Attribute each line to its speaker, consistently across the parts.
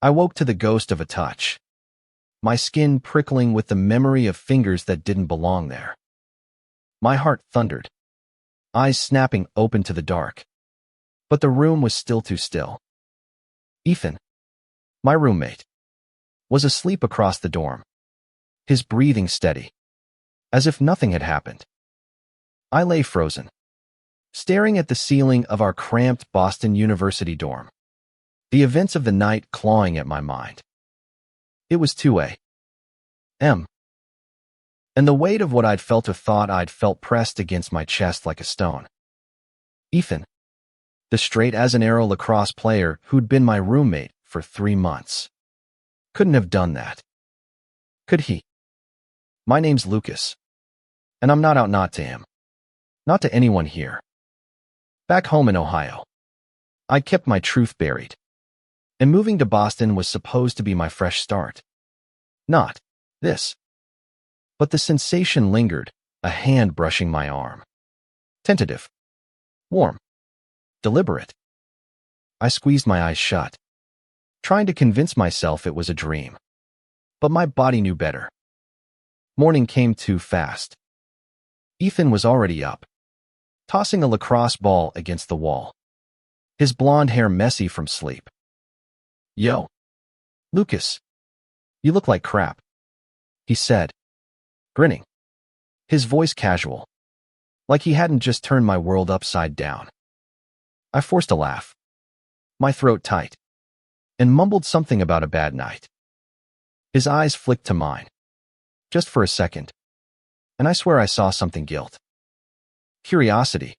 Speaker 1: I woke to the ghost of a touch, my skin prickling with the memory of fingers that didn't belong there. My heart thundered, eyes snapping open to the dark. But the room was still too still. Ethan, my roommate, was asleep across the dorm, his breathing steady, as if nothing had happened. I lay frozen, staring at the ceiling of our cramped Boston University dorm, the events of the night clawing at my mind. It was 2 a.m., and the weight of what I'd felt or thought I'd felt pressed against my chest like a stone. Ethan, the straight-as-an-arrow lacrosse player who'd been my roommate for 3 months, couldn't have done that. Could he? My name's Lucas, and I'm not to him, not to anyone here. Back home in Ohio, I kept my truth buried, and moving to Boston was supposed to be my fresh start. Not this. But the sensation lingered, a hand brushing my arm. Tentative. Warm. Deliberate. I squeezed my eyes shut, trying to convince myself it was a dream. But my body knew better. Morning came too fast. Ethan was already up, tossing a lacrosse ball against the wall, his blonde hair messy from sleep. "Yo, Lucas, you look like crap," he said, grinning, his voice casual, like he hadn't just turned my world upside down. I forced a laugh, my throat tight, and mumbled something about a bad night. His eyes flicked to mine, just for a second, and I swear I saw something guilt. Curiosity.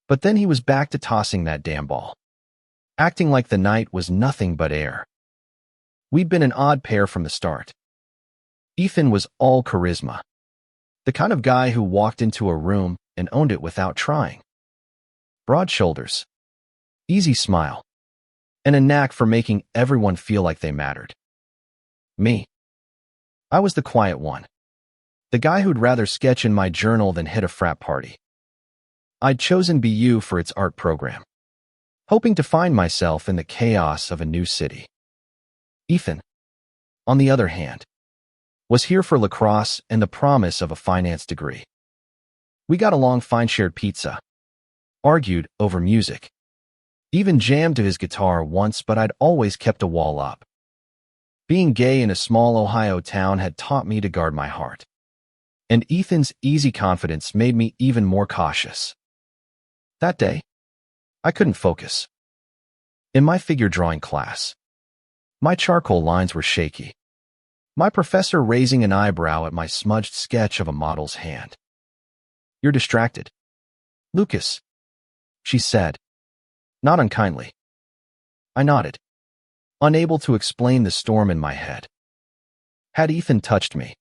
Speaker 1: But then he was back to tossing that damn ball, acting like the night was nothing but air. We'd been an odd pair from the start. Ethan was all charisma, the kind of guy who walked into a room and owned it without trying. Broad shoulders, easy smile, and a knack for making everyone feel like they mattered. Me, I was the quiet one, the guy who'd rather sketch in my journal than hit a frat party. I'd chosen BU for its art program, hoping to find myself in the chaos of a new city. Ethan, on the other hand, was here for lacrosse and the promise of a finance degree. We got along fine, shared pizza, argued over music, even jammed to his guitar once, but I'd always kept a wall up. Being gay in a small Ohio town had taught me to guard my heart, and Ethan's easy confidence made me even more cautious. That day, I couldn't focus. In my figure drawing class, my charcoal lines were shaky, my professor raising an eyebrow at my smudged sketch of a model's hand. "You're distracted, Lucas," she said, not unkindly. I nodded, unable to explain the storm in my head. Had Ethan touched me?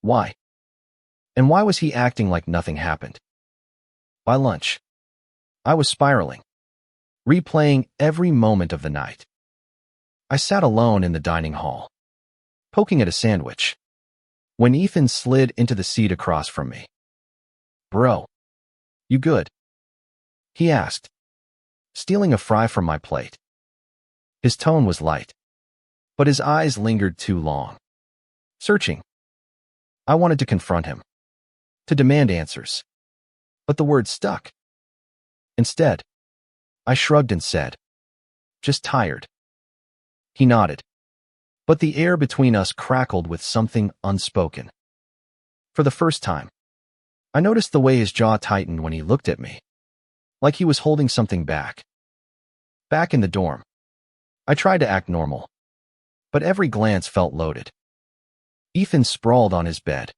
Speaker 1: Why? And why was he acting like nothing happened? By lunch, I was spiraling, replaying every moment of the night. I sat alone in the dining hall, poking at a sandwich, when Ethan slid into the seat across from me. "Bro, you good?" he asked, stealing a fry from my plate. His tone was light, but his eyes lingered too long, searching. I wanted to confront him, to demand answers, but the words stuck. Instead, I shrugged and said, "Just tired." He nodded, but the air between us crackled with something unspoken. For the first time, I noticed the way his jaw tightened when he looked at me, like he was holding something back. Back in the dorm, I tried to act normal, but every glance felt loaded. Ethan sprawled on his bed,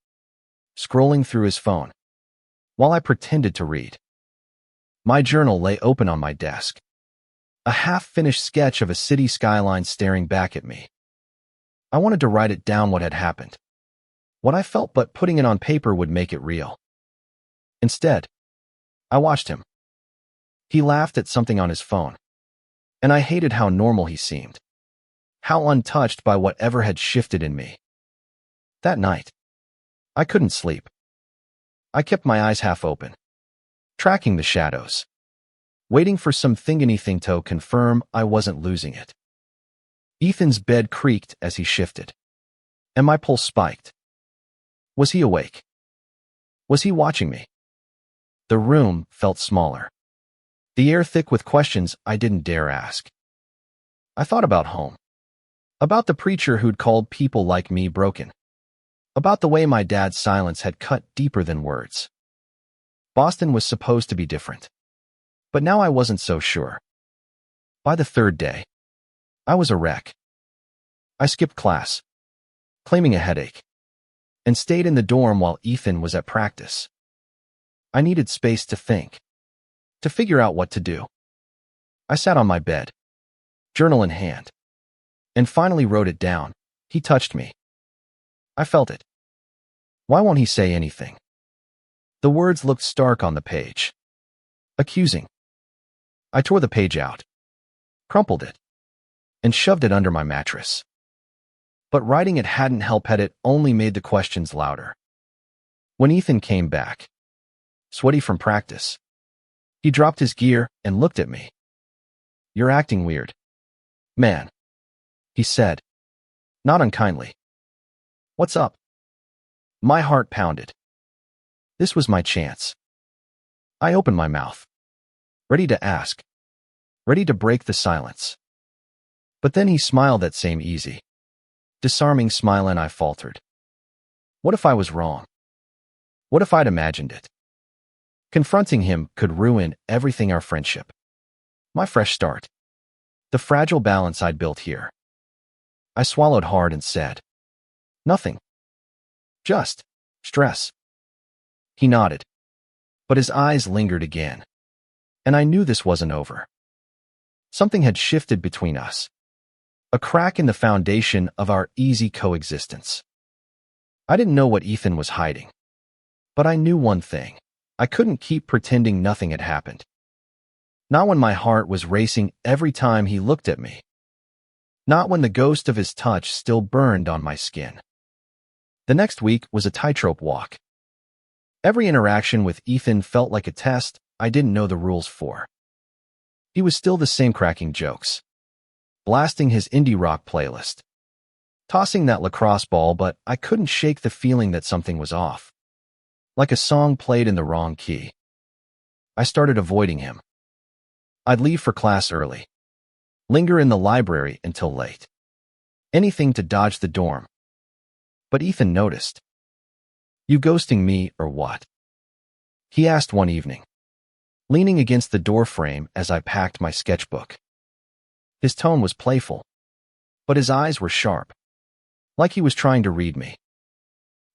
Speaker 1: scrolling through his phone, while I pretended to read. My journal lay open on my desk, a half-finished sketch of a city skyline staring back at me. I wanted to write it down, what had happened, what I felt, but putting it on paper would make it real. Instead, I watched him. He laughed at something on his phone, and I hated how normal he seemed, how untouched by whatever had shifted in me. That night, I couldn't sleep. I kept my eyes half open, tracking the shadows, waiting for anything to confirm I wasn't losing it. Ethan's bed creaked as he shifted, and my pulse spiked. Was he awake? Was he watching me? The room felt smaller, the air thick with questions I didn't dare ask. I thought about home, about the preacher who'd called people like me broken, about the way my dad's silence had cut deeper than words. Boston was supposed to be different, but now I wasn't so sure. By the third day, I was a wreck. I skipped class, claiming a headache, and stayed in the dorm while Ethan was at practice. I needed space to think, to figure out what to do. I sat on my bed, journal in hand, and finally wrote it down. He touched me. I felt it. Why won't he say anything? The words looked stark on the page. Accusing. I tore the page out, crumpled it, and shoved it under my mattress. But writing it hadn't helped. It only made the questions louder. When Ethan came back, sweaty from practice, he dropped his gear and looked at me. "You're acting weird, man," he said, not unkindly. "What's up?" My heart pounded. This was my chance. I opened my mouth, ready to ask, ready to break the silence. But then he smiled, that same easy, disarming smile, and I faltered. What if I was wrong? What if I'd imagined it? Confronting him could ruin everything: our friendship, my fresh start, the fragile balance I'd built here. I swallowed hard and said, "Nothing. Just stress." He nodded, but his eyes lingered again, and I knew this wasn't over. Something had shifted between us, a crack in the foundation of our easy coexistence. I didn't know what Ethan was hiding, but I knew one thing: I couldn't keep pretending nothing had happened. Not when my heart was racing every time he looked at me. Not when the ghost of his touch still burned on my skin. The next week was a tightrope walk. Every interaction with Ethan felt like a test I didn't know the rules for. He was still the same, cracking jokes, blasting his indie rock playlist, tossing that lacrosse ball, but I couldn't shake the feeling that something was off, like a song played in the wrong key. I started avoiding him. I'd leave for class early, linger in the library until late, anything to dodge the dorm. But Ethan noticed. "You ghosting me or what?" he asked one evening, leaning against the doorframe as I packed my sketchbook. His tone was playful, but his eyes were sharp, like he was trying to read me.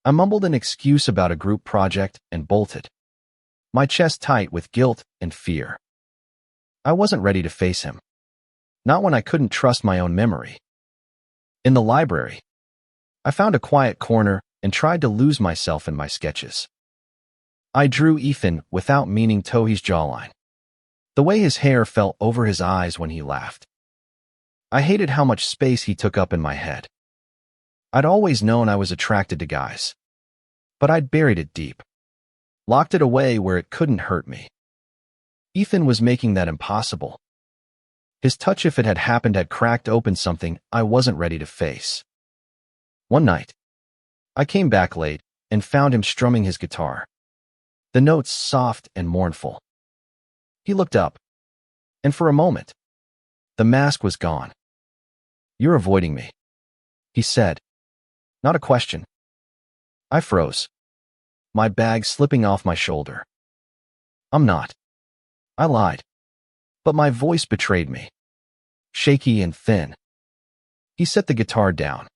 Speaker 1: I mumbled an excuse about a group project and bolted, my chest tight with guilt and fear. I wasn't ready to face him, not when I couldn't trust my own memory. In the library, I found a quiet corner and tried to lose myself in my sketches. I drew Ethan without meaning: Tohi's jawline, the way his hair fell over his eyes when he laughed. I hated how much space he took up in my head. I'd always known I was attracted to guys, but I'd buried it deep, locked it away where it couldn't hurt me. Ethan was making that impossible. His touch, if it had happened, had cracked open something I wasn't ready to face. One night, I came back late and found him strumming his guitar, the notes soft and mournful. He looked up, and for a moment, the mask was gone. "You're avoiding me," he said, not a question. I froze, my bag slipping off my shoulder. "I'm not." I lied, but my voice betrayed me, shaky and thin. He set the guitar down,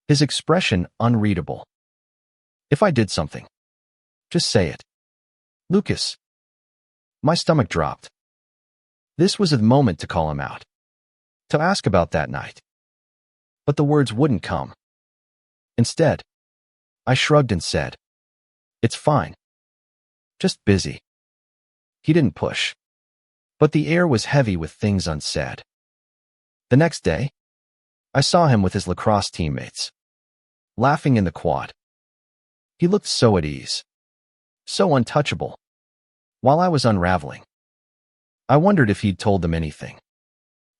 Speaker 1: his expression unreadable. "If I did something, just say it, Lucas." My stomach dropped. This was the moment to call him out, to ask about that night. But the words wouldn't come. Instead, I shrugged and said, "It's fine. Just busy." He didn't push, but the air was heavy with things unsaid. The next day, I saw him with his lacrosse teammates, laughing in the quad. He looked so at ease, so untouchable, while I was unraveling. I wondered if he'd told them anything,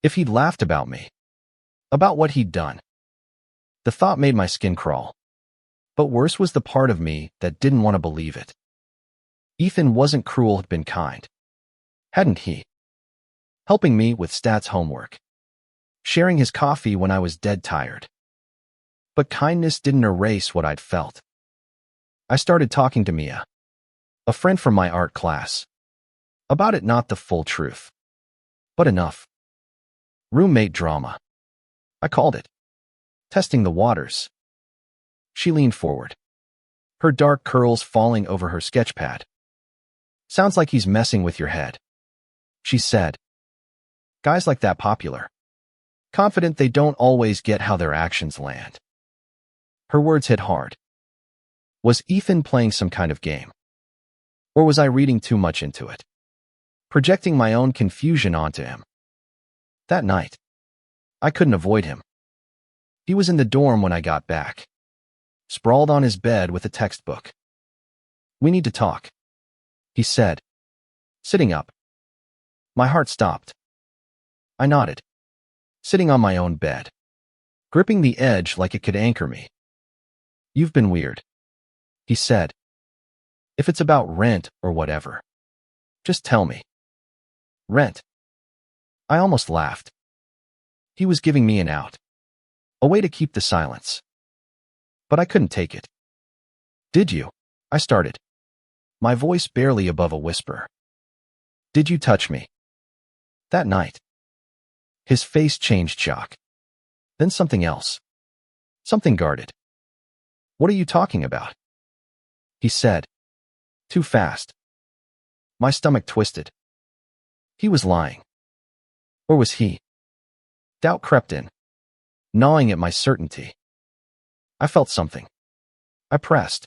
Speaker 1: if he'd laughed about me, about what he'd done. The thought made my skin crawl. But worse was the part of me that didn't want to believe it. Ethan wasn't cruel, had been kind. Hadn't he? Helping me with stats homework. Sharing his coffee when I was dead tired. But kindness didn't erase what I'd felt. I started talking to Mia, a friend from my art class, about it, not the full truth, but enough. Roommate drama. I called it. Testing the waters. She leaned forward, her dark curls falling over her sketchpad. Sounds like he's messing with your head, she said. Guys like that popular. Confident they don't always get how their actions land. Her words hit hard. Was Ethan playing some kind of game? Or was I reading too much into it? Projecting my own confusion onto him? That night, I couldn't avoid him. He was in the dorm when I got back, sprawled on his bed with a textbook. We need to talk, he said, sitting up. My heart stopped. I nodded, sitting on my own bed, gripping the edge like it could anchor me. You've been weird, he said. If it's about rent or whatever, just tell me. Rent? I almost laughed. He was giving me an out, a way to keep the silence. But I couldn't take it. Did you? I started, my voice barely above a whisper. Did you touch me? That night. His face changed shock. Then something else. Something guarded. What are you talking about? He said. Too fast. My stomach twisted. He was lying. Or was he? Doubt crept in, gnawing at my certainty. I felt something. I pressed,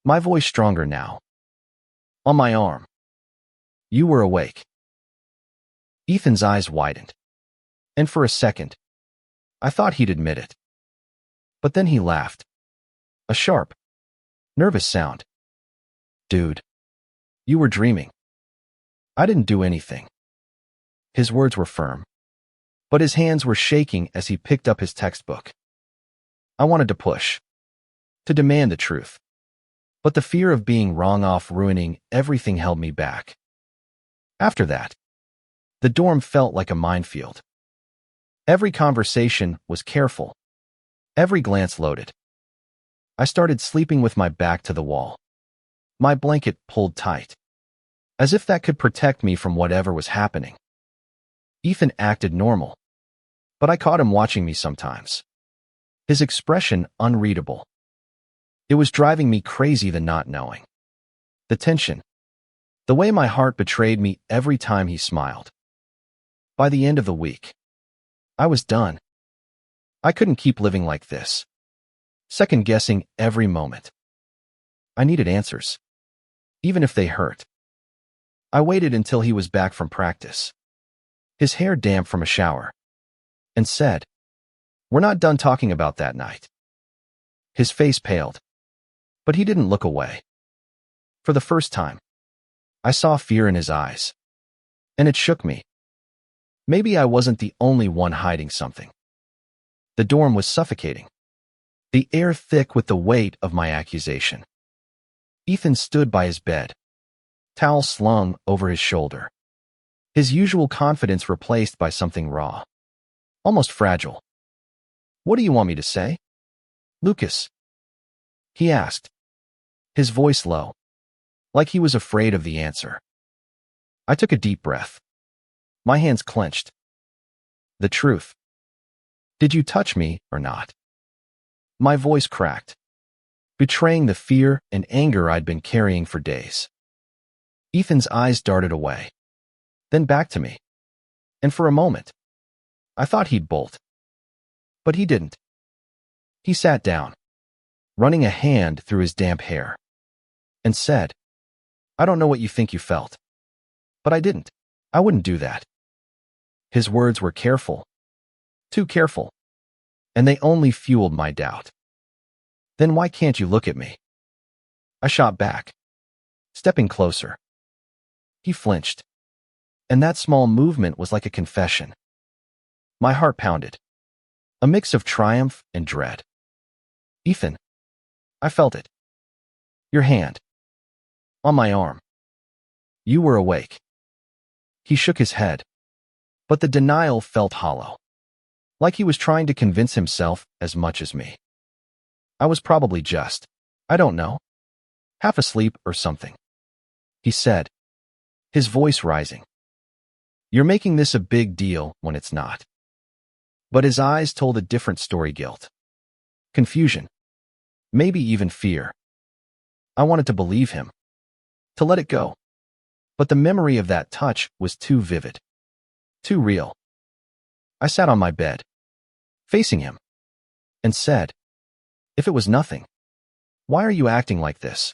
Speaker 1: my voice stronger now. On my arm. You were awake. Ethan's eyes widened. And for a second, I thought he'd admit it. But then he laughed. A sharp, nervous sound. Dude, you were dreaming. I didn't do anything. His words were firm, but his hands were shaking as he picked up his textbook. I wanted to push, to demand the truth. But the fear of being wrong, off ruining everything, held me back. After that, the dorm felt like a minefield. Every conversation was careful, every glance loaded. I started sleeping with my back to the wall, my blanket pulled tight, as if that could protect me from whatever was happening. Ethan acted normal, but I caught him watching me sometimes. His expression unreadable. It was driving me crazy, the not knowing. The tension. The way my heart betrayed me every time he smiled. By the end of the week, I was done. I couldn't keep living like this, second-guessing every moment. I needed answers, even if they hurt. I waited until he was back from practice, his hair damp from a shower, and said, "We're not done talking about that night." His face paled, but he didn't look away. For the first time, I saw fear in his eyes, and it shook me. Maybe I wasn't the only one hiding something. The dorm was suffocating, the air thick with the weight of my accusation. Ethan stood by his bed, towel slung over his shoulder, his usual confidence replaced by something raw, almost fragile. "What do you want me to say, Lucas?" he asked, his voice low, like he was afraid of the answer. I took a deep breath. My hands clenched. The truth. Did you touch me or not? My voice cracked, betraying the fear and anger I'd been carrying for days. Ethan's eyes darted away, then back to me. And for a moment, I thought he'd bolt. But he didn't. He sat down, running a hand through his damp hair, and said, "I don't know what you think you felt, but I didn't. I wouldn't do that." His words were careful, too careful, and they only fueled my doubt. "Then why can't you look at me?" I shot back, stepping closer. He flinched, and that small movement was like a confession. My heart pounded. A mix of triumph and dread. "Ethan." I felt it. "Your hand." On my arm. "You were awake." He shook his head, but the denial felt hollow, like he was trying to convince himself as much as me. I was probably just, I don't know, half asleep or something. He said, his voice rising. "You're making this a big deal when it's not." But his eyes told a different story: guilt, confusion, maybe even fear. I wanted to believe him, to let it go. But the memory of that touch was too vivid, too real. I sat on my bed, facing him, and said, "If it was nothing, why are you acting like this?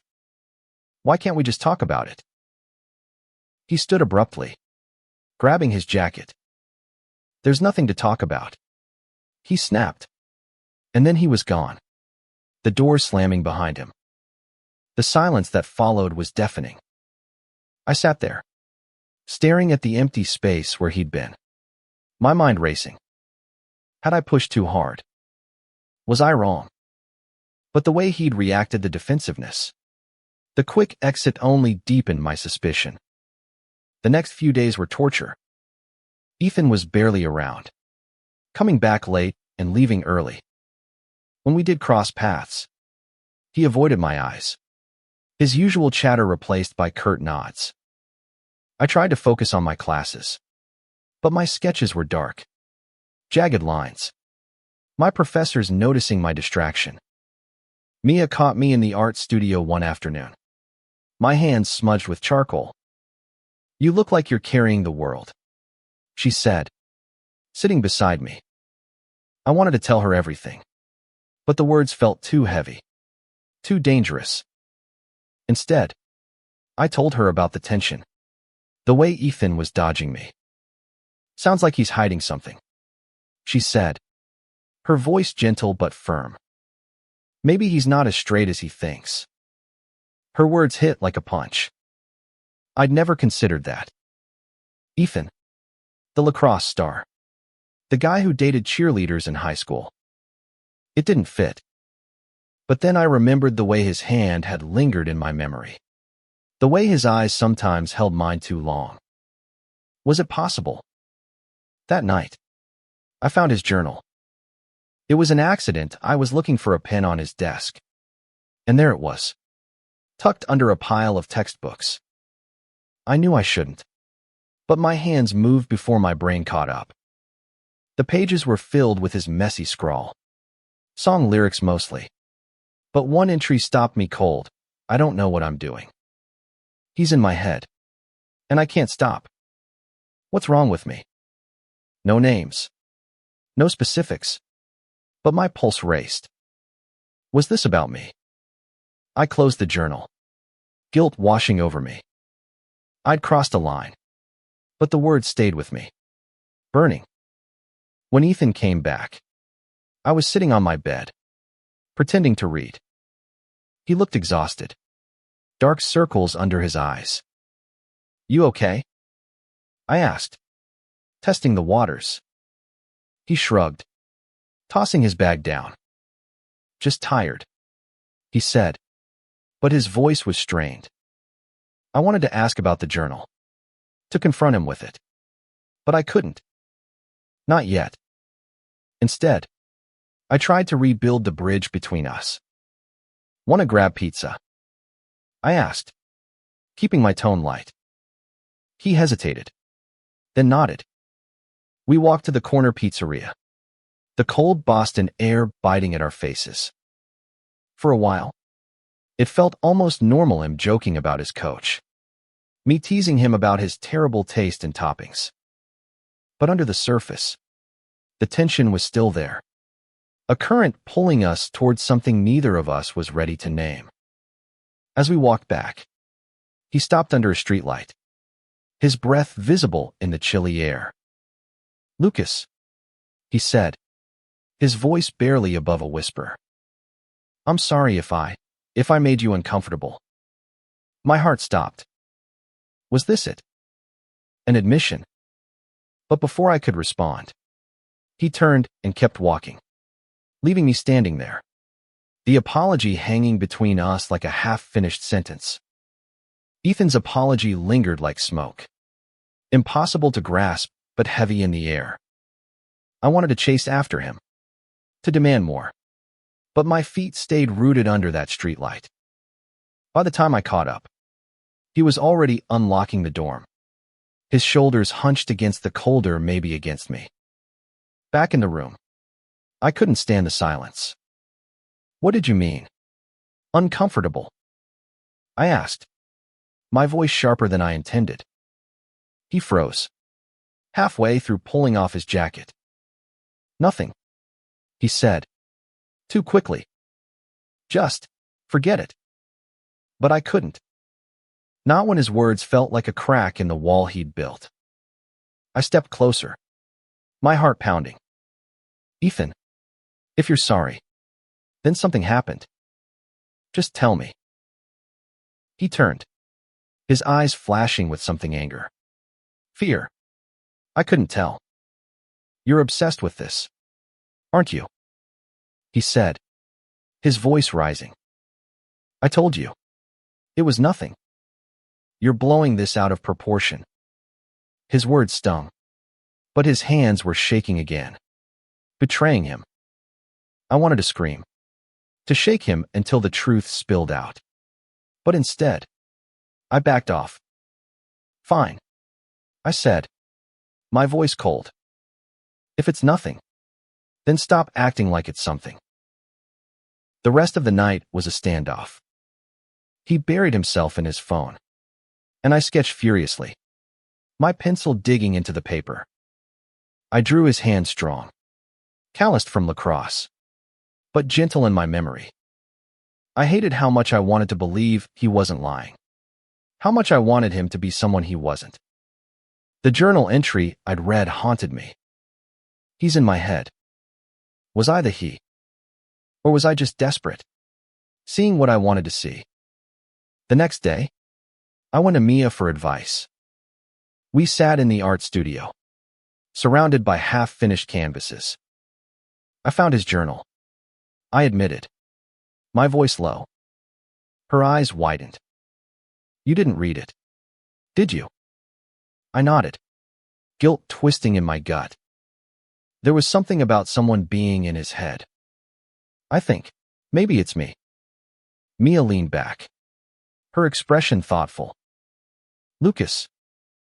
Speaker 1: Why can't we just talk about it?" He stood abruptly, grabbing his jacket. "There's nothing to talk about," he snapped. And then he was gone, the door slamming behind him. The silence that followed was deafening. I sat there, staring at the empty space where he'd been, my mind racing. Had I pushed too hard? Was I wrong? But the way he'd reacted, the defensiveness, the quick exit, only deepened my suspicion. The next few days were torture. Ethan was barely around, coming back late and leaving early. When we did cross paths, he avoided my eyes, his usual chatter replaced by curt nods. I tried to focus on my classes, but my sketches were dark, jagged lines. My professors noticing my distraction. Mia caught me in the art studio one afternoon, my hands smudged with charcoal. "You look like you're carrying the world," she said, sitting beside me. I wanted to tell her everything, but the words felt too heavy, too dangerous. Instead, I told her about the tension, the way Ethan was dodging me. "Sounds like he's hiding something," she said, her voice gentle but firm. "Maybe he's not as straight as he thinks." Her words hit like a punch. I'd never considered that. Ethan, the lacrosse star, the guy who dated cheerleaders in high school. It didn't fit. But then I remembered the way his hand had lingered in my memory, the way his eyes sometimes held mine too long. Was it possible? That night, I found his journal. It was an accident. I was looking for a pen on his desk, and there it was, tucked under a pile of textbooks. I knew I shouldn't, but my hands moved before my brain caught up. The pages were filled with his messy scrawl, song lyrics mostly. But one entry stopped me cold. "I don't know what I'm doing. He's in my head, and I can't stop. What's wrong with me?" No names, no specifics, but my pulse raced. Was this about me? I closed the journal, guilt washing over me. I'd crossed a line, but the words stayed with me, burning. When Ethan came back, I was sitting on my bed, pretending to read. He looked exhausted, dark circles under his eyes. "You okay?" I asked, testing the waters. He shrugged, tossing his bag down. "Just tired," he said, but his voice was strained. I wanted to ask about the journal, to confront him with it, but I couldn't. Not yet. Instead, I tried to rebuild the bridge between us. "Want to grab pizza?" I asked, keeping my tone light. He hesitated, then nodded. We walked to the corner pizzeria, the cold Boston air biting at our faces. For a while, it felt almost normal, him joking about his coach, me teasing him about his terrible taste in toppings. But under the surface, the tension was still there, a current pulling us towards something neither of us was ready to name. As we walked back, he stopped under a streetlight, his breath visible in the chilly air. "Lucas," he said, his voice barely above a whisper. "I'm sorry if I made you uncomfortable." My heart stopped. Was this it? An admission? But before I could respond, He turned and kept walking, leaving me standing there, the apology hanging between us like a half-finished sentence. Ethan's apology lingered like smoke, impossible to grasp, but heavy in the air. I wanted to chase after him, to demand more, but my feet stayed rooted under that streetlight. By the time I caught up, he was already unlocking the dorm, his shoulders hunched against the colder, maybe against me. Back in the room, I couldn't stand the silence. What did you mean? Uncomfortable? I asked, my voice sharper than I intended. He froze, halfway through pulling off his jacket. Nothing, he said, too quickly. Just forget it. But I couldn't. Not when his words felt like a crack in the wall he'd built. I stepped closer, my heart pounding. Ethan, if you're sorry, then something happened. Just tell me. He turned, his eyes flashing with something anger. Fear. I couldn't tell. You're obsessed with this, aren't you? He said, his voice rising. I told you. It was nothing. You're blowing this out of proportion. His words stung, but his hands were shaking again, betraying him. I wanted to scream, to shake him until the truth spilled out. But instead, I backed off. Fine, I said, my voice cold. If it's nothing, then stop acting like it's something. The rest of the night was a standoff. He buried himself in his phone, and I sketched furiously, my pencil digging into the paper. I drew his hand strong, calloused from lacrosse, but gentle in my memory. I hated how much I wanted to believe he wasn't lying, how much I wanted him to be someone he wasn't. The journal entry I'd read haunted me. He's in my head. Was I the he? Or was I just desperate, seeing what I wanted to see? The next day, I went to Mia for advice. We sat in the art studio, surrounded by half-finished canvases. I found his journal. I admitted, my voice low. Her eyes widened. You didn't read it, did you? I nodded, guilt twisting in my gut. There was something about someone being in his head. I think, maybe it's me. Mia leaned back, her expression thoughtful. Lucas,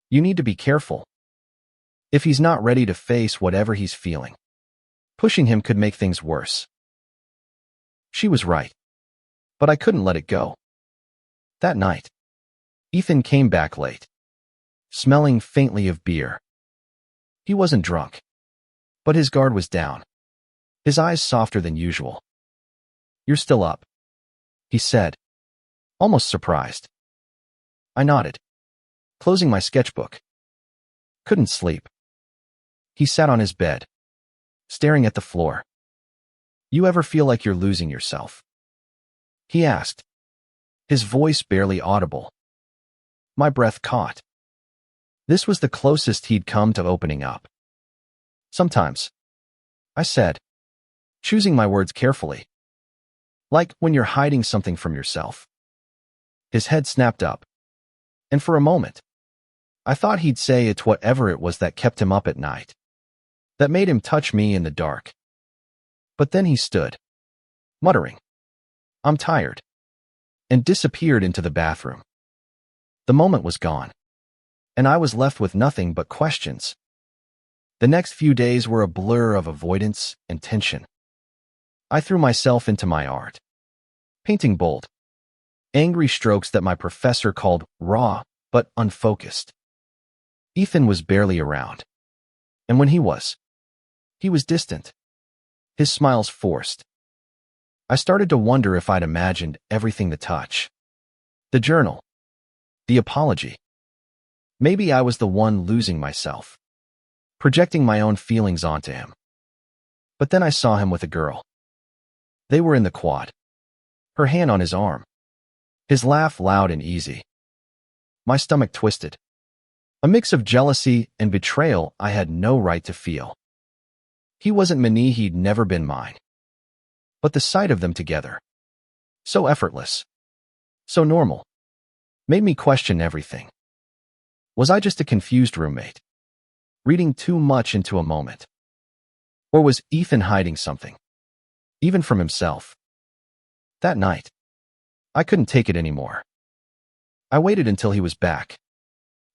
Speaker 1: you need to be careful. If he's not ready to face whatever he's feeling, pushing him could make things worse. She was right, but I couldn't let it go. That night, Ethan came back late, smelling faintly of beer. He wasn't drunk, but his guard was down, his eyes softer than usual. You're still up, he said, almost surprised. I nodded, closing my sketchbook. Couldn't sleep. He sat on his bed, staring at the floor. You ever feel like you're losing yourself? He asked, his voice barely audible. My breath caught. This was the closest he'd come to opening up. Sometimes, I said, choosing my words carefully. Like when you're hiding something from yourself. His head snapped up, and for a moment, I thought he'd say it's whatever it was that kept him up at night, that made him touch me in the dark. But then he stood, muttering, I'm tired, and disappeared into the bathroom. The moment was gone, and I was left with nothing but questions. The next few days were a blur of avoidance and tension. I threw myself into my art, painting bold, angry strokes that my professor called raw but unfocused. Ethan was barely around, and when he was distant, his smiles forced. I started to wonder if I'd imagined everything to touch. The journal, the apology. Maybe I was the one losing myself, projecting my own feelings onto him. But then I saw him with a girl. They were in the quad, her hand on his arm, his laugh loud and easy. My stomach twisted. A mix of jealousy and betrayal I had no right to feel. He wasn't me, he'd never been mine. But the sight of them together, so effortless, so normal, made me question everything. Was I just a confused roommate, reading too much into a moment? Or was Ethan hiding something, even from himself? That night, I couldn't take it anymore. I waited until he was back,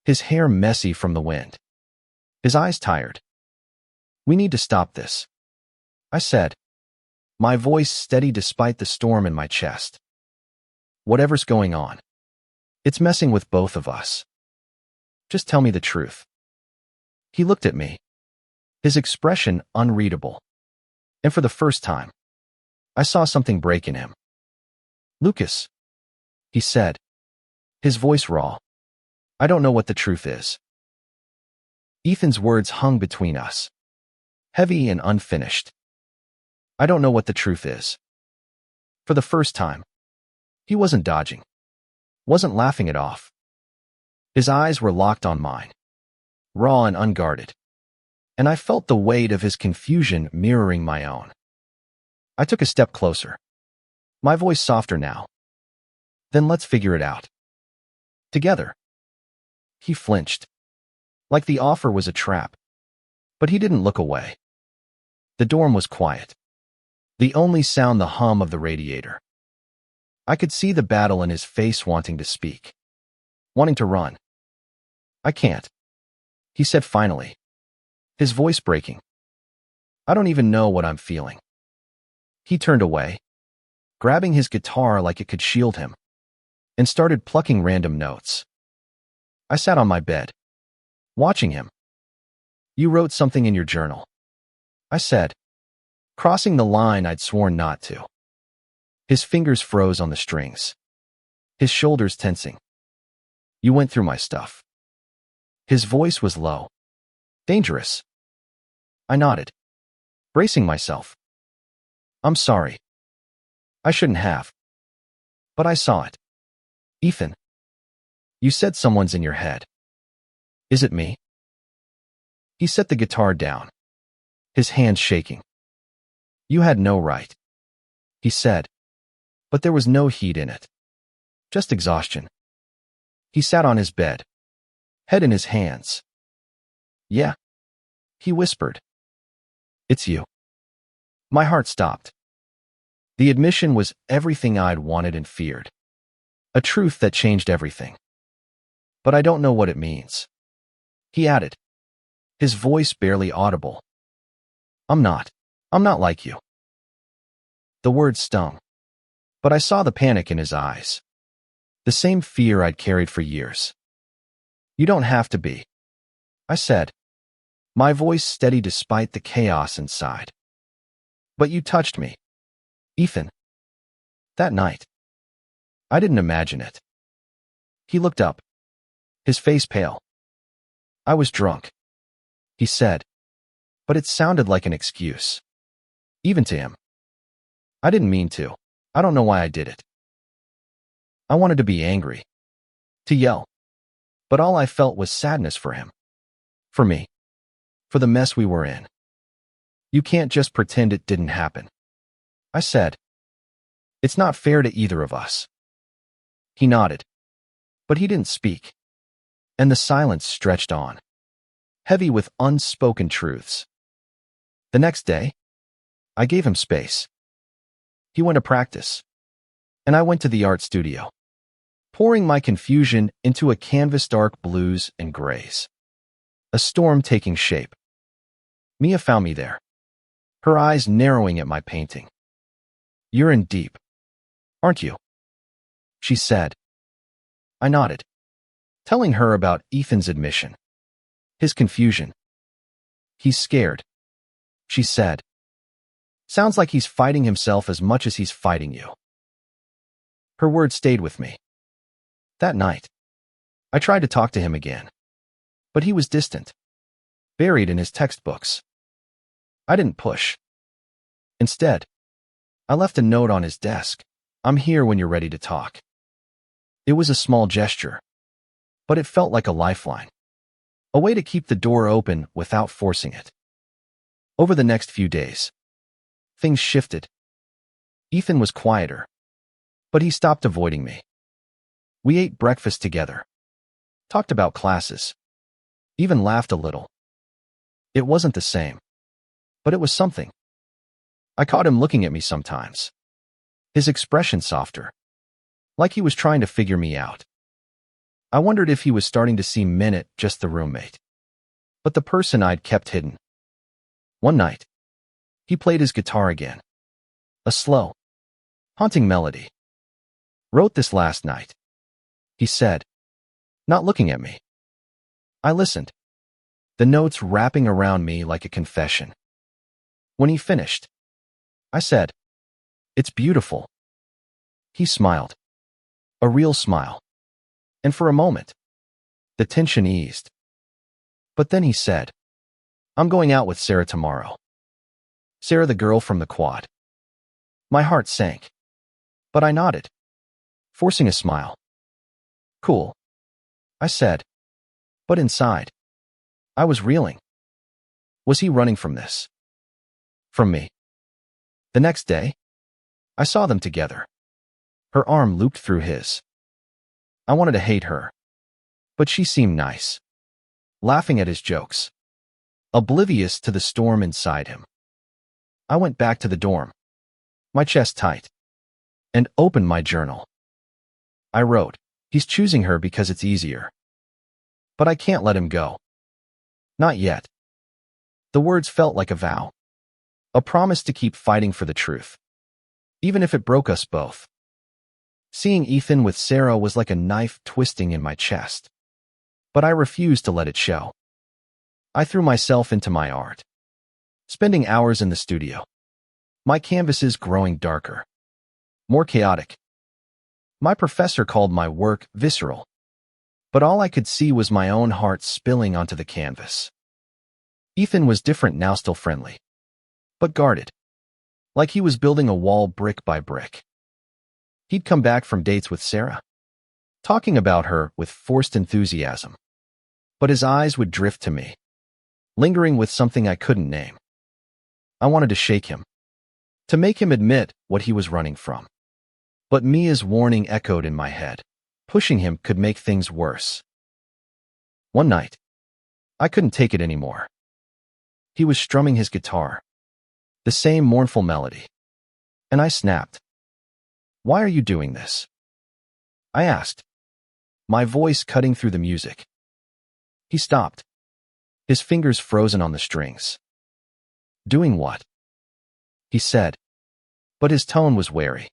Speaker 1: his hair messy from the wind, his eyes tired. We need to stop this, I said, my voice steady despite the storm in my chest. Whatever's going on, it's messing with both of us. Just tell me the truth. He looked at me, his expression unreadable. And for the first time, I saw something break in him. Lucas, he said, his voice raw. I don't know what the truth is. Ethan's words hung between us, heavy and unfinished. I don't know what the truth is. For the first time, he wasn't dodging, wasn't laughing it off. His eyes were locked on mine, raw and unguarded, and I felt the weight of his confusion mirroring my own. I took a step closer, my voice softer now. Then let's figure it out. Together. He flinched, like the offer was a trap, but he didn't look away. The dorm was quiet, the only sound the hum of the radiator. I could see the battle in his face, wanting to speak, wanting to run. I can't, he said finally, his voice breaking. I don't even know what I'm feeling. He turned away, grabbing his guitar like it could shield him, and started plucking random notes. I sat on my bed, watching him. You wrote something in your journal, I said, crossing the line I'd sworn not to. His fingers froze on the strings, his shoulders tensing. You went through my stuff. His voice was low, dangerous. I nodded, bracing myself. I'm sorry. I shouldn't have. But I saw it. Ethan, you said someone's in your head. Is it me? He set the guitar down, his hands shaking. You had no right, he said, but there was no heat in it, just exhaustion. He sat on his bed, head in his hands. Yeah, he whispered. It's you. My heart stopped. The admission was everything I'd wanted and feared, a truth that changed everything. But I don't know what it means, he added, his voice barely audible. I'm not like you. The words stung, but I saw the panic in his eyes, the same fear I'd carried for years. You don't have to be, I said, my voice steady despite the chaos inside. But you touched me, Ethan. That night. I didn't imagine it. He looked up, his face pale. I was drunk, he said, but it sounded like an excuse, even to him. I didn't mean to. I don't know why I did it. I wanted to be angry, to yell, but all I felt was sadness for him, for me, for the mess we were in. You can't just pretend it didn't happen, I said. It's not fair to either of us. He nodded, but he didn't speak, and the silence stretched on, heavy with unspoken truths. The next day, I gave him space. He went to practice, and I went to the art studio, pouring my confusion into a canvas, dark blues and grays. A storm taking shape. Mia found me there, her eyes narrowing at my painting. You're in deep, aren't you? She said. I nodded, telling her about Ethan's admission, his confusion. He's scared, she said. Sounds like he's fighting himself as much as he's fighting you. Her words stayed with me. That night, I tried to talk to him again, but he was distant, buried in his textbooks. I didn't push. Instead, I left a note on his desk. I'm here when you're ready to talk. It was a small gesture, but it felt like a lifeline, a way to keep the door open without forcing it. Over the next few days, things shifted. Ethan was quieter, but he stopped avoiding me. We ate breakfast together, talked about classes, even laughed a little. It wasn't the same, but it was something. I caught him looking at me sometimes, his expression softer, like he was trying to figure me out. I wondered if he was starting to see Minute just the roommate, but the person I'd kept hidden. One night, he played his guitar again, a slow, haunting melody. "Wrote this last night," he said, not looking at me. I listened, the notes wrapping around me like a confession. When he finished, I said, "It's beautiful." He smiled, a real smile, and for a moment, the tension eased. But then he said, "I'm going out with Sarah tomorrow." Sarah, the girl from the quad. My heart sank, but I nodded, forcing a smile. "Cool," I said, but inside, I was reeling. Was he running from this? From me? The next day, I saw them together. Her arm looped through his. I wanted to hate her, but she seemed nice, laughing at his jokes, oblivious to the storm inside him. I went back to the dorm, my chest tight, and opened my journal. I wrote, "He's choosing her because it's easier. But I can't let him go. Not yet." The words felt like a vow, a promise to keep fighting for the truth, even if it broke us both. Seeing Ethan with Sarah was like a knife twisting in my chest, but I refused to let it show. I threw myself into my art, spending hours in the studio, my canvases growing darker, more chaotic. My professor called my work visceral, but all I could see was my own heart spilling onto the canvas. Ethan was different now, still friendly, but guarded, like he was building a wall brick by brick. He'd come back from dates with Sarah, talking about her with forced enthusiasm, but his eyes would drift to me, lingering with something I couldn't name. I wanted to shake him, to make him admit what he was running from. But Mia's warning echoed in my head. Pushing him could make things worse. One night, I couldn't take it anymore. He was strumming his guitar, the same mournful melody, and I snapped. "Why are you doing this?" I asked, my voice cutting through the music. He stopped, his fingers frozen on the strings. "Doing what?" he said, but his tone was wary,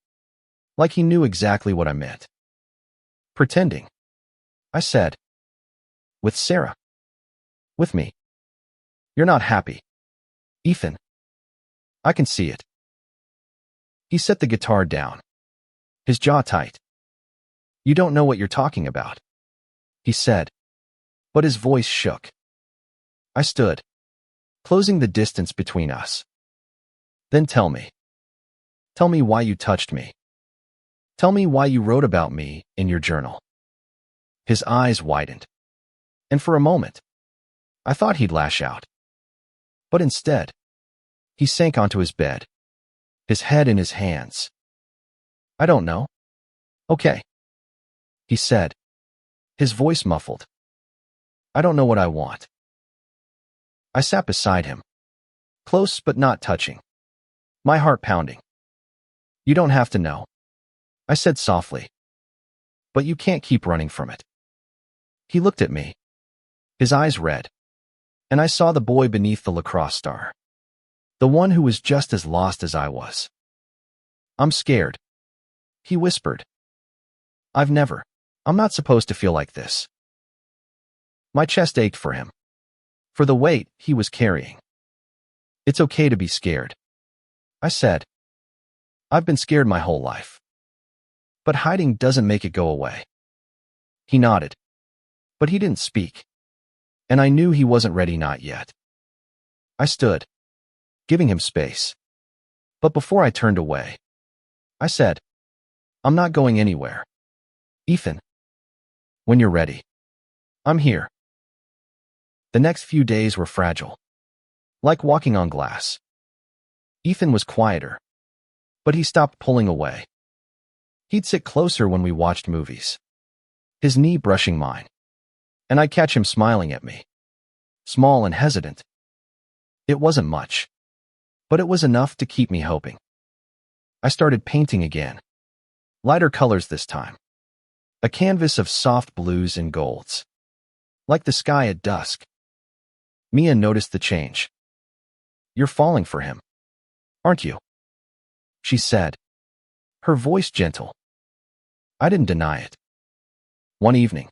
Speaker 1: like he knew exactly what I meant. "Pretending," I said. "With Sarah. With me. You're not happy, Ethan. I can see it." He set the guitar down, his jaw tight. "You don't know what you're talking about," he said, but his voice shook. I stood, closing the distance between us. "Then tell me. Tell me why you touched me. Tell me why you wrote about me in your journal." His eyes widened, and for a moment, I thought he'd lash out. But instead, he sank onto his bed, his head in his hands. "I don't know." "Okay," he said, his voice muffled. "I don't know what I want." I sat beside him, close but not touching, my heart pounding. "You don't have to know," I said softly. "But you can't keep running from it." He looked at me, his eyes red, and I saw the boy beneath the lacrosse star, the one who was just as lost as I was. "I'm scared," he whispered. I'm not supposed to feel like this." My chest ached for him, for the weight he was carrying. "It's okay to be scared," I said. "I've been scared my whole life. But hiding doesn't make it go away." He nodded, but he didn't speak, and I knew he wasn't ready, not yet. I stood, giving him space. But before I turned away, I said, "I'm not going anywhere, Ethan. When you're ready, I'm here." The next few days were fragile. like walking on glass. Ethan was quieter, but he stopped pulling away. He'd sit closer when we watched movies, his knee brushing mine, and I'd catch him smiling at me, small and hesitant. It wasn't much, but it was enough to keep me hoping. I started painting again, lighter colors this time, a canvas of soft blues and golds, like the sky at dusk. Mia noticed the change. "You're falling for him, aren't you?" she said, her voice gentle. I didn't deny it. One evening,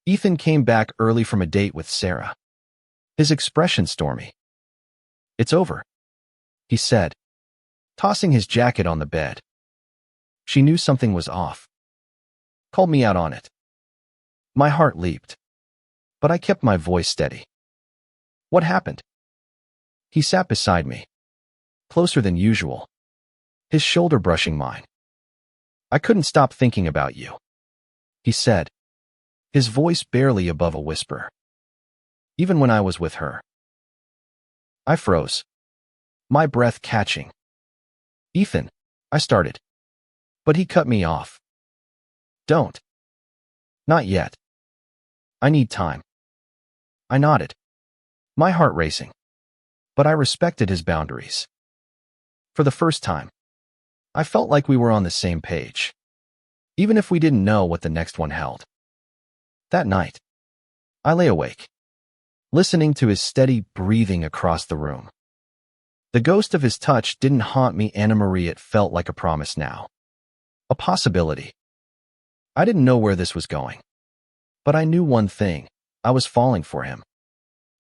Speaker 1: Ethan came back early from a date with Sarah, his expression stormy. "It's over," he said, tossing his jacket on the bed. She knew something was off. Called me out on it. My heart leaped, but I kept my voice steady. "What happened?" He sat beside me, closer than usual, his shoulder brushing mine. "I couldn't stop thinking about you," he said, his voice barely above a whisper. "Even when I was with her." I froze, my breath catching. "Ethan," I started, but he cut me off. "Don't. Not yet. I need time." I nodded, my heart racing, but I respected his boundaries. For the first time, I felt like we were on the same page, even if we didn't know what the next one held. That night, I lay awake, listening to his steady breathing across the room. The ghost of his touch didn't haunt me, Anna Marie. It felt like a promise now, a possibility. I didn't know where this was going, but I knew one thing: I was falling for him,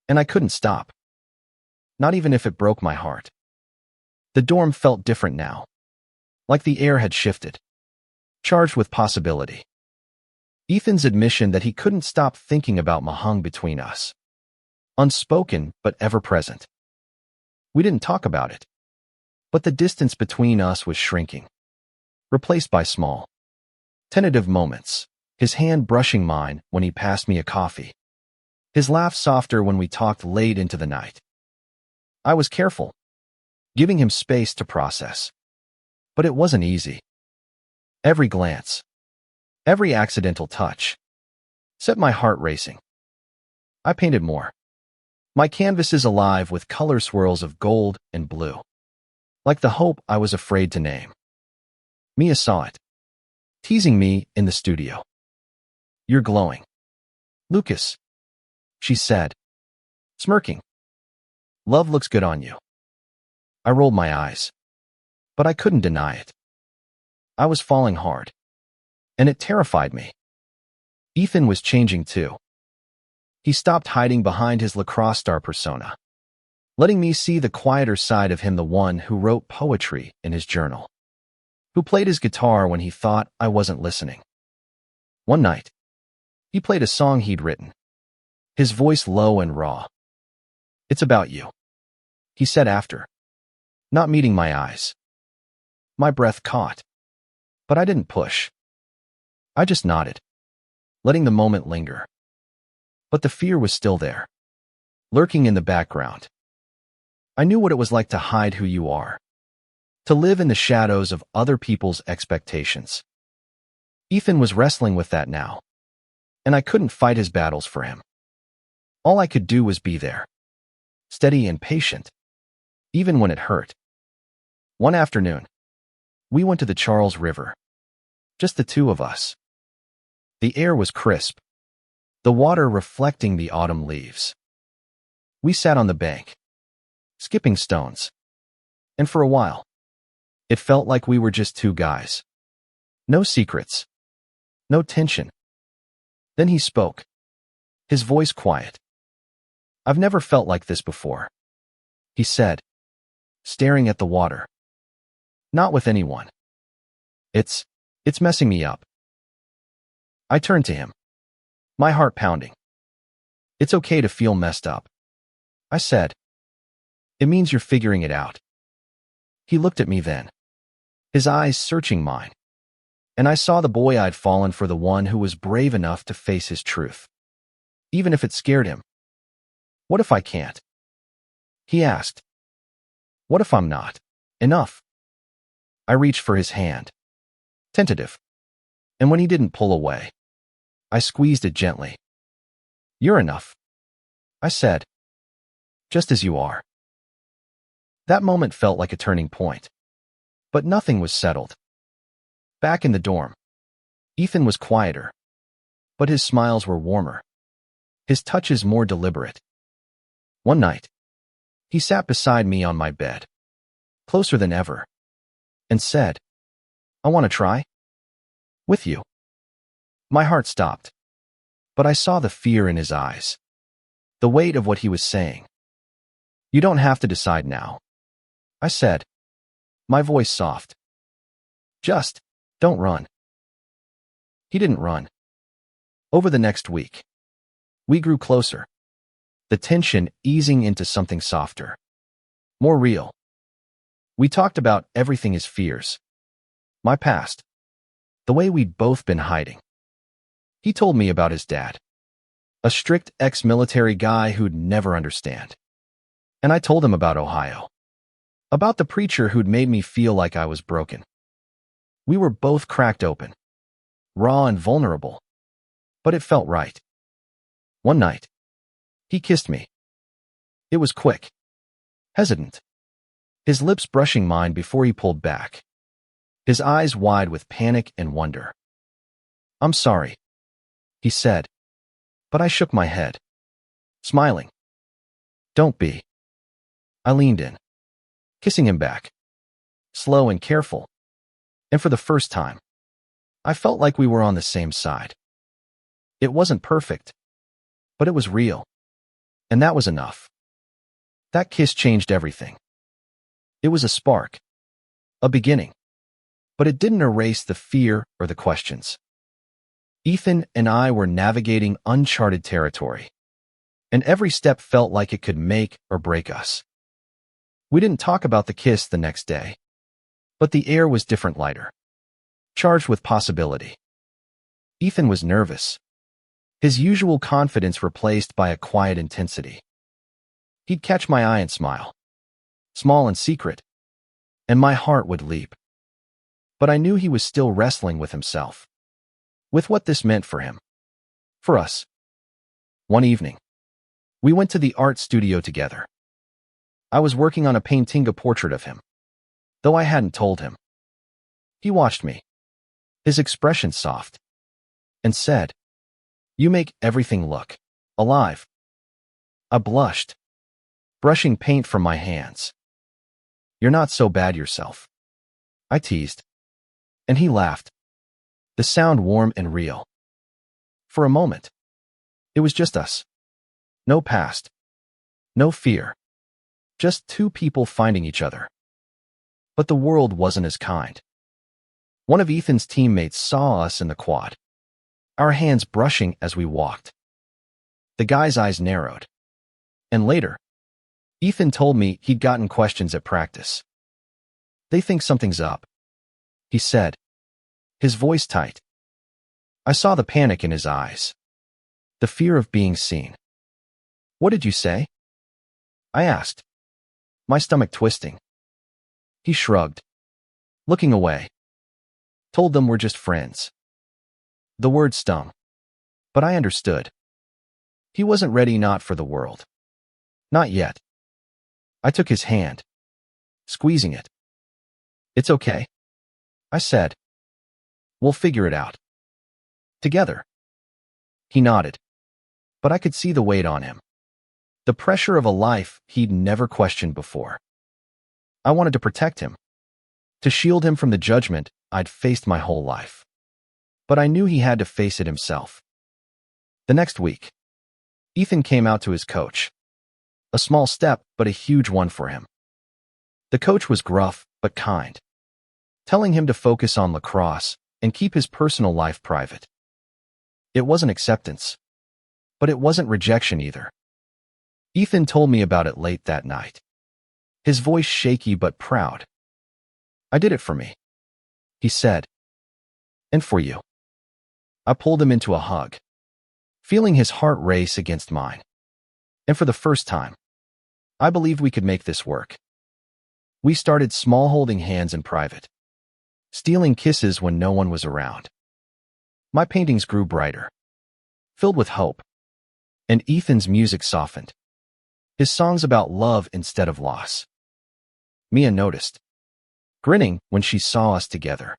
Speaker 1: and I couldn't stop, not even if it broke my heart. The dorm felt different now, like the air had shifted, charged with possibility. Ethan's admission that he couldn't stop thinking about Ma hung between us, unspoken but ever present. We didn't talk about it, but the distance between us was shrinking, replaced by small, tentative moments, his hand brushing mine when he passed me a coffee, his laugh softer when we talked late into the night. I was careful, giving him space to process, but it wasn't easy. Every glance, every accidental touch, set my heart racing. I painted more, my canvases alive with color swirls of gold and blue, like the hope I was afraid to name. Mia saw it, teasing me in the studio. "You're glowing, Lucas," she said, smirking. "Love looks good on you." I rolled my eyes, but I couldn't deny it. I was falling hard, and it terrified me. Ethan was changing too. He stopped hiding behind his lacrosse star persona, letting me see the quieter side of him, the one who wrote poetry in his journal, who played his guitar when he thought I wasn't listening. One night, he played a song he'd written, his voice low and raw. "It's about you," he said after, not meeting my eyes. My breath caught, but I didn't push. I just nodded, letting the moment linger. But the fear was still there, lurking in the background. I knew what it was like to hide who you are, to live in the shadows of other people's expectations. Ethan was wrestling with that now, and I couldn't fight his battles for him. All I could do was be there, steady and patient, even when it hurt. One afternoon, we went to the Charles River, just the two of us. The air was crisp, the water reflecting the autumn leaves. We sat on the bank, skipping stones, and for a while, it felt like we were just two guys. No secrets, no tension. Then he spoke, his voice quiet. "I've never felt like this before," he said, staring at the water. "Not with anyone. It's messing me up." I turned to him, my heart pounding. "It's okay to feel messed up," I said. "It means you're figuring it out." He looked at me then, his eyes searching mine, and I saw the boy I'd fallen for, the one who was brave enough to face his truth, even if it scared him. "What if I can't?" He asked, "What if I'm not enough?" I reached for his hand, tentative, and when he didn't pull away, I squeezed it gently. "You're enough," I said, "just as you are." That moment felt like a turning point, but nothing was settled. Back in the dorm, Ethan was quieter, but his smiles were warmer, his touches more deliberate. One night, he sat beside me on my bed, closer than ever, and said, "I want to try with you." My heart stopped, but I saw the fear in his eyes, the weight of what he was saying. "You don't have to decide now," I said, my voice soft. "Just don't run." He didn't run. Over the next week, we grew closer, the tension easing into something softer, more real. We talked about everything: his fears, my past, the way we'd both been hiding. He told me about his dad, a strict ex-military guy who'd never understand. And I told him about Ohio, about the preacher who'd made me feel like I was broken. We were both cracked open, raw and vulnerable, but it felt right. One night, he kissed me. It was quick, hesitant, his lips brushing mine before he pulled back, his eyes wide with panic and wonder. "I'm sorry," he said, but I shook my head, smiling. "Don't be." I leaned in, kissing him back, slow and careful, and for the first time, I felt like we were on the same side. It wasn't perfect, but it was real, and that was enough. That kiss changed everything. It was a spark, a beginning, but it didn't erase the fear or the questions. Ethan and I were navigating uncharted territory, and every step felt like it could make or break us. We didn't talk about the kiss the next day, but the air was different, lighter, charged with possibility. Ethan was nervous, his usual confidence replaced by a quiet intensity. He'd catch my eye and smile, small and secret, and my heart would leap. But I knew he was still wrestling with himself, with what this meant for him, for us. One evening, we went to the art studio together. I was working on a painting, a portrait of him, though I hadn't told him. He watched me, his expression soft, and said, "You make everything look alive." I blushed, brushing paint from my hands. "You're not so bad yourself," I teased, and he laughed, the sound warm and real. For a moment, it was just us. No past, no fear, just two people finding each other. But the world wasn't as kind. One of Ethan's teammates saw us in the quad, our hands brushing as we walked. The guy's eyes narrowed. And later, Ethan told me he'd gotten questions at practice. "They think something's up," he said, his voice tight. I saw the panic in his eyes, the fear of being seen. "What did you say?" I asked, my stomach twisting. He shrugged, looking away. "Told them we're just friends." The word stung, but I understood. He wasn't ready, not for the world. Not yet. I took his hand, squeezing it. "It's okay," I said. "We'll figure it out together." He nodded, but I could see the weight on him, the pressure of a life he'd never questioned before. I wanted to protect him, to shield him from the judgment I'd faced my whole life. But I knew he had to face it himself. The next week, Ethan came out to his coach. A small step, but a huge one for him. The coach was gruff but kind, telling him to focus on lacrosse and keep his personal life private. It wasn't acceptance, but it wasn't rejection either. Ethan told me about it late that night, his voice shaky but proud. "I did it for me," he said. "And for you." I pulled him into a hug, feeling his heart race against mine. And for the first time, I believed we could make this work. We started small, holding hands in private, stealing kisses when no one was around. My paintings grew brighter, filled with hope, and Ethan's music softened, his songs about love instead of loss. Mia noticed, grinning when she saw us together.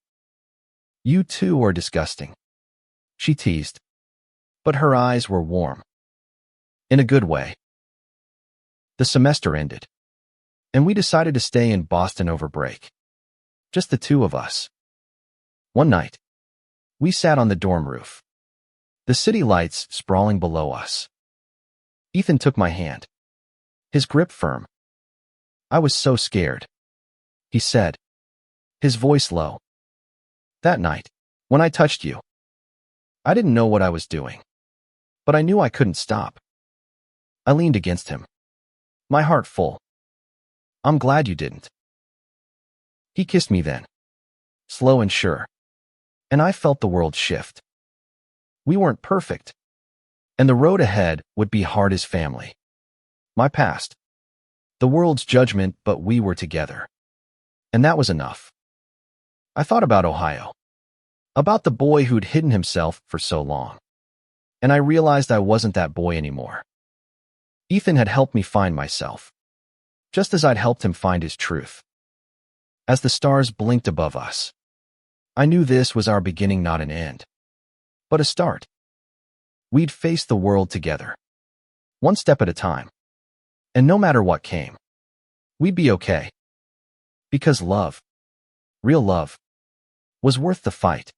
Speaker 1: "You two are disgusting," she teased, but her eyes were warm. In a good way. The semester ended, and we decided to stay in Boston over break. Just the two of us. One night, we sat on the dorm roof, the city lights sprawling below us. Ethan took my hand, his grip firm. "I was so scared," he said, his voice low. "That night, when I touched you, I didn't know what I was doing, but I knew I couldn't stop." I leaned against him, my heart full. "I'm glad you didn't." He kissed me then, slow and sure, and I felt the world shift. We weren't perfect, and the road ahead would be hard as family. My past, the world's judgment, but we were together. And that was enough. I thought about Ohio, about the boy who'd hidden himself for so long, and I realized I wasn't that boy anymore. Ethan had helped me find myself, just as I'd helped him find his truth. As the stars blinked above us, I knew this was our beginning, not an end, but a start. We'd face the world together, one step at a time, and no matter what came, we'd be okay. Because love, real love, was worth the fight.